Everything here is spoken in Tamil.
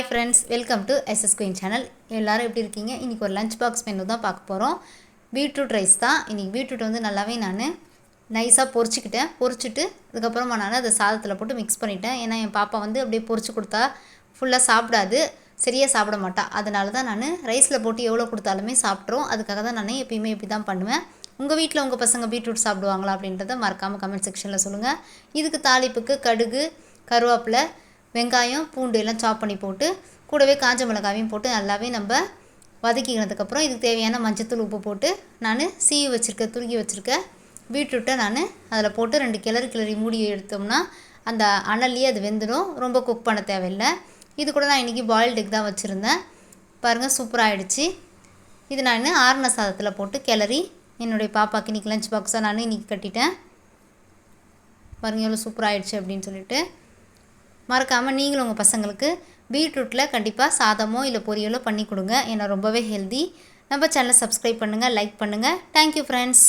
Friends, welcome to SS queen channel. எல்லோரும் எப்படி இருக்கீங்க? இன்றைக்கி ஒரு லஞ்ச் பாக்ஸ் மெனு தான் பார்க்க போகிறோம். பீட்ரூட் ரைஸ் தான். இன்றைக்கி பீட்ரூட் வந்து நல்லாவே நான் நைஸாக பொரிச்சிட்டு அதுக்கப்புறமா நான் அதை சாதத்தில் போட்டு மிக்ஸ் பண்ணிட்டேன். ஏன்னா என் பாப்பா வந்து அப்படியே பொரிச்சு கொடுத்தா ஃபுல்லாக சாப்பிடாது, சரியாக சாப்பிட மாட்டா. அதனால தான் நான் ரைஸில் போட்டு எவ்வளோ கொடுத்தாலுமே சாப்பிட்றோம். அதுக்காக தான் நான் எப்பயுமே இப்படி தான் பண்ணுவேன். உங்கள் வீட்டில் உங்கள் பசங்க பீட்ரூட் சாப்பிடுவாங்களா அப்படின்றத மறக்காமல் கமெண்ட் செக்ஷனில் சொல்லுங்கள். இதுக்கு தாளிப்புக்கு கடுகு, கருவேப்பிலை, வெங்காயம், பூண்டு எல்லாம் சாப் பண்ணி போட்டு கூடவே காஞ்ச மிளகாவையும் போட்டு நல்லாவே நம்ம வதக்கிக்கிறதுக்கப்புறம் இதுக்கு தேவையான மஞ்சத்தூள், உப்பு போட்டு நான் துருகி வச்சுருக்க பீட்ரூட்டை நான் அதில் போட்டு 2 கிளறி மூடி எடுத்தோம்னா அந்த அனல்லையே அது வெந்துடும். ரொம்ப குக் பண்ண தேவையில்லை. இது கூட நான் இன்றைக்கி பாயில்டு எக் தான் வச்சுருந்தேன். பாருங்கள், சூப்பராக ஆகிடுச்சு. இது நான் ஆறுன சாதத்தில் போட்டு கிளறி என்னுடைய பாப்பாவுக்கு இன்றைக்கி லஞ்ச் பாக்ஸாக நான் இன்றைக்கி கட்டிட்டேன். பாருங்கள் எவ்வளோ சூப்பராக ஆகிடுச்சு அப்படின்னு சொல்லிட்டு. மறக்காமல் நீங்களும் உங்கள் பசங்களுக்கு பீட்ரூட்டில் கண்டிப்பாக சாதமோ இல்லை பொரியலோ பண்ணி கொடுங்க. ஏன்னா ரொம்பவே ஹெல்தி. நம்ம சேனலை சப்ஸ்கிரைப் பண்ணுங்கள், லைக் பண்ணுங்கள். Thank you friends.